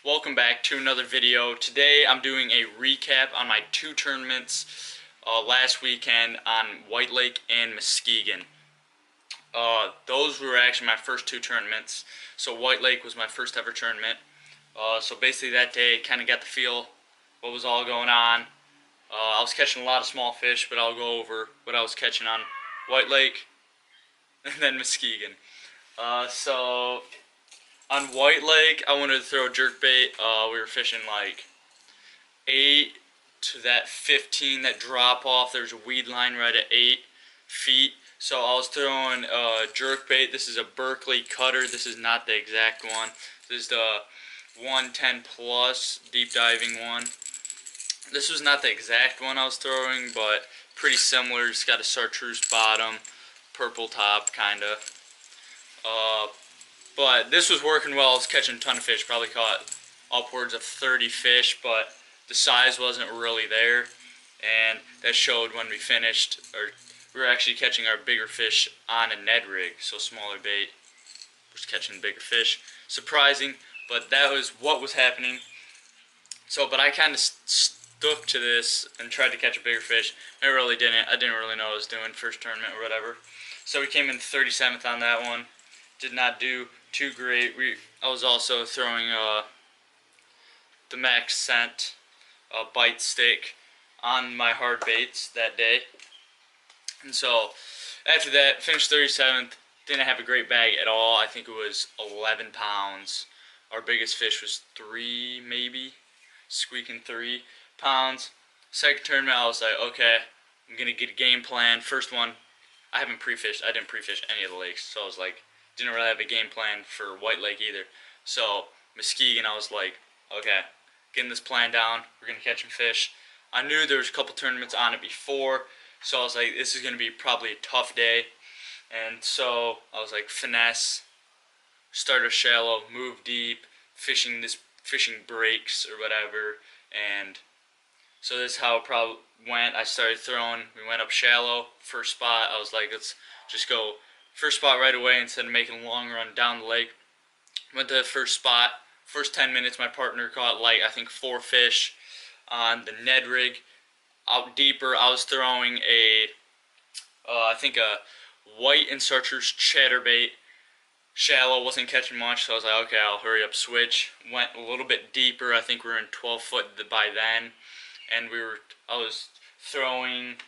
Welcome back to another video. Today I'm doing a recap on my two tournaments last weekend on White Lake and Muskegon. Those were actually my first two tournaments. So White Lake was my first ever tournament. So basically that day kind of got the feel what was all going on. I was catching a lot of small fish, but I'll go over what I was catching on White Lake and then Muskegon. So on White Lake, I wanted to throw jerkbait. We were fishing like 8 to that 15, that drop off. There's a weed line right at 8 feet. So I was throwing jerkbait. This is a Berkeley cutter. This is not the exact one. This is the 110 plus deep diving one. This was not the exact one I was throwing, but pretty similar. It's got a chartreuse bottom, purple top, kinda. But this was working well. I was catching a ton of fish. Probably caught upwards of 30 fish, but the size wasn't really there, and that showed when we finished. Or we were actually catching our bigger fish on a Ned rig, so smaller bait was catching bigger fish. Surprising, but that was what was happening. So, but I kind of stuck to this and tried to catch a bigger fish. I really didn't. I didn't really know what I was doing first tournament or whatever. So we came in 37th on that one. Did not do too great. I was also throwing the max scent bite stick on my hard baits that day. And so after that, finished 37th. Didn't have a great bag at all. I think it was 11 pounds. Our biggest fish was 3 maybe, squeaking 3 pounds. Second tournament, I was like, okay, I'm going to get a game plan. First one, I haven't pre-fished. I didn't pre-fish any of the lakes. So I was like, didn't really have a game plan for White Lake either. So Muskegon, I was like, okay, getting this plan down. We're going to catch some fish. I knew there was a couple tournaments on it before, so I was like, this is going to be probably a tough day. And so I was like, finesse, start a shallow, move deep, fishing breaks or whatever. And so this is how it probably went. I started throwing. We went up shallow. First spot, I was like, let's just go first spot right away instead of making a long run down the lake. Went to the first spot. First 10 minutes, my partner caught like, I think 4 fish on the Ned rig. Out deeper, I was throwing I think a white and chartreuse chatterbait. Shallow, wasn't catching much, so I was like, okay, I'll hurry up, switch. Went a little bit deeper. I think we were in 12 foot by then. And I was throwing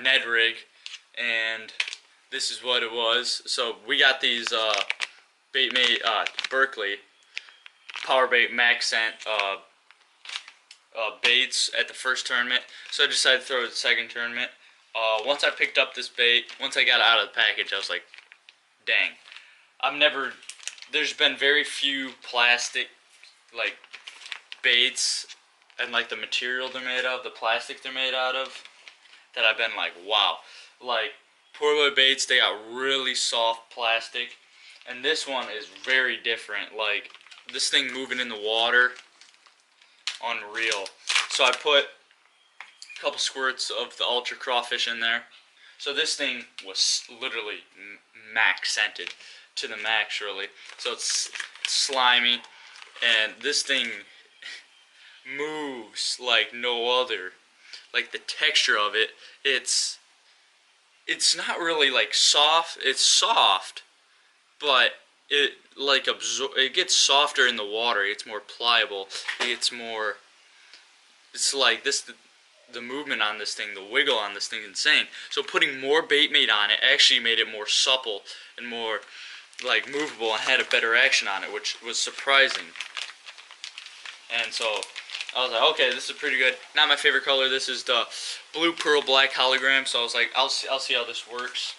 Ned rig, and this is what it was. So we got these Berkeley power bait max scent baits at the first tournament. So I decided to throw it at the second tournament. Once I picked up this bait, once I got it out of the package, I was like, dang. There's been very few plastic like baits and like the material they're made of, the plastic they're made out of, that I've been like, wow. Like poor boy baits, they got really soft plastic, and this one is very different. Like this thing moving in the water, unreal. So I put a couple squirts of the ultra crawfish in there. So this thing was literally max scented to the max, really. So it's slimy, and this thing moves like no other. Like the texture of it, it's not really like soft. It's soft, but it like it gets softer in the water. It's more pliable. It's like this. The movement on this thing, the wiggle on this thing, insane. So putting more bait mate on it actually made it more supple and more like movable and had a better action on it, which was surprising. And so I was like, okay, this is pretty good. Not my favorite color. This is the blue pearl black hologram. So I was like, I'll see how this works.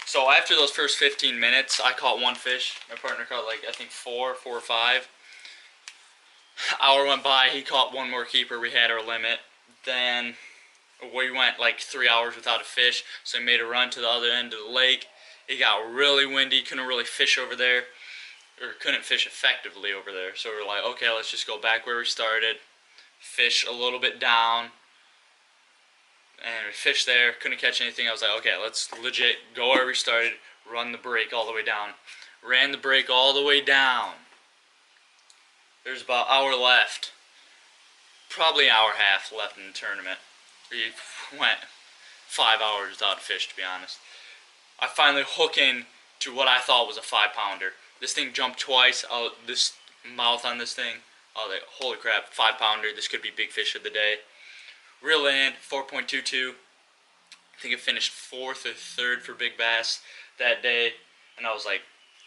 So after those first 15 minutes, I caught 1 fish. My partner caught like, I think 4 or 5. Hour went by. He caught 1 more keeper. We had our limit. Then we went like 3 hours without a fish, so we made a run to the other end of the lake. It got really windy, couldn't really fish over there, or couldn't fish effectively over there. So we were like, okay, let's just go back where we started, fish a little bit down, and we fished there, couldn't catch anything. I was like, okay, let's legit go where we started, run the break all the way down. Ran the break all the way down. There's about an hour left. Probably an hour and a half left in the tournament. We went 5 hours without a fish, to be honest. I finally hook in to what I thought was a 5-pounder. This thing jumped twice. This mouth on this thing. I was like, holy crap, 5-pounder. This could be big fish of the day. Reel in 4.22. I think it finished 4th or 3rd for big bass that day, and I was like,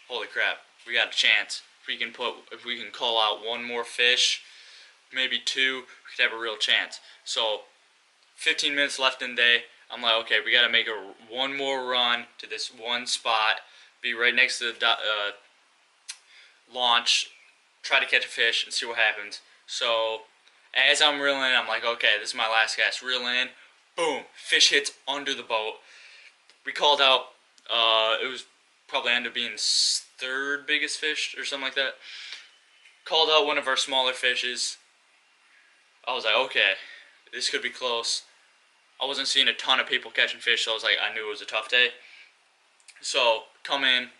holy crap, we got a chance. If we can call out one more fish, maybe 2, we could have a real chance. So 15 minutes left in the day. I'm like, okay, we got to make one more run to this one spot, be right next to the launch, try to catch a fish and see what happens. So as I'm reeling in, I'm like, okay, this is my last cast. Reel in, boom, fish hits under the boat. We called out, it was probably ended up being 3rd biggest fish or something like that. Called out one of our smaller fishes. I was like, okay, this could be close. I wasn't seeing a ton of people catching fish, so I was like, I knew it was a tough day. So come in,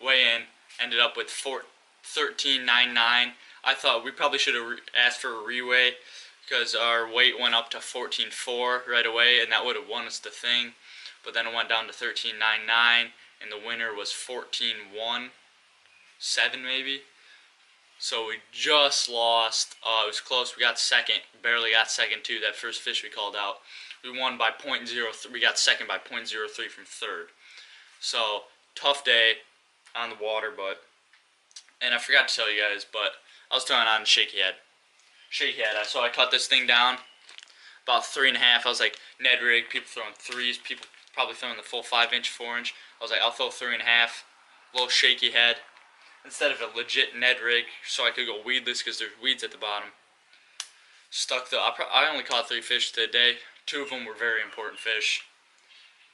weigh in, ended up with 13.99. I thought we probably should have asked for a reweigh because our weight went up to 14.4 right away, and that would have won us the thing. But then it went down to 13.99, and the winner was 14.17 maybe. So we just lost. It was close. We got second, barely got second too. That first fish we called out, we won by 0.03. We got second by 0.03 from 3rd. So tough day on the water, and I forgot to tell you guys, but I was throwing on shaky head. So I cut this thing down about 3.5. I was like, Ned rig, people throwing 3s, people probably throwing the full 5-inch, 4-inch. I was like, I'll throw 3.5, little shaky head, instead of a legit Ned rig, so I could go weedless because there's weeds at the bottom. I only caught 3 fish today. 2 of them were very important fish,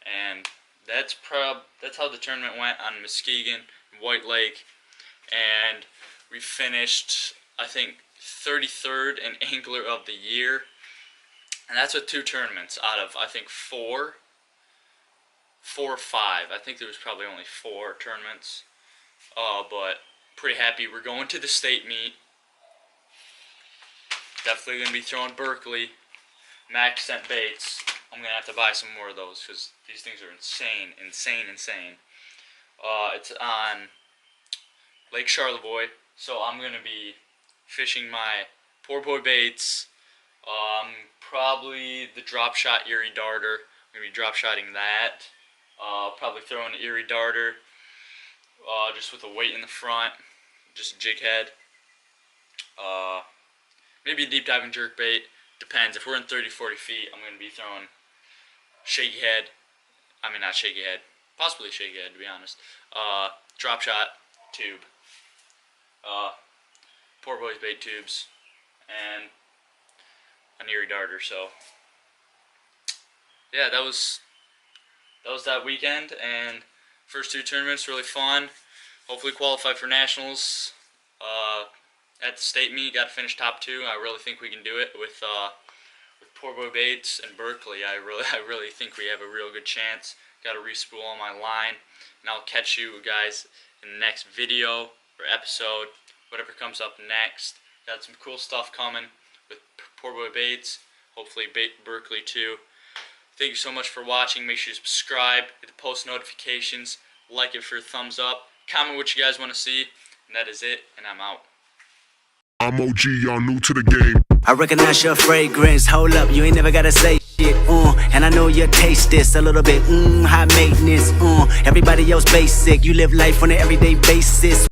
and that's how the tournament went on Muskegon, White Lake, and we finished, I think, 33rd in Angler of the Year, and that's with 2 tournaments out of, I think, 4 or 5. I think there was probably only 4 tournaments, but pretty happy. We're going to the state meet. Definitely going to be throwing Berkeley. Max scent baits. I'm going to have to buy some more of those because these things are insane. It's on Lake Charlevoix, so I'm going to be fishing my Poor Boy baits. Probably the drop shot Erie Darter. I'm going to be drop shotting that. Probably throwing an Erie Darter, just with a weight in the front, just a jig head. Maybe a deep diving jerk bait. Depends. If we're in 30-40 feet, I'm going to be throwing shaky head. I mean, not shaky head. Possibly shaky head, to be honest. Drop shot tube. Poor Boys bait tubes. And an Erie Darter. So, yeah, that was that weekend. And first 2 tournaments, really fun. Hopefully qualify for nationals. At the state meet, got to finish top 2. I really think we can do it with Poor Boy Baits and Berkeley. I really think we have a real good chance. Got to respool on my line, and I'll catch you guys in the next video or episode, whatever comes up next. Got some cool stuff coming with Poor Boy Baits. Hopefully Berkeley too. Thank you so much for watching. Make sure you subscribe, hit the post notifications, like it for a thumbs up, comment what you guys want to see, and that is it, and I'm out. I'm OG, y'all new to the game. I recognize your fragrance. Hold up, you ain't never gotta say shit. And I know your taste this a little bit. High maintenance. Everybody else basic. You live life on an everyday basis.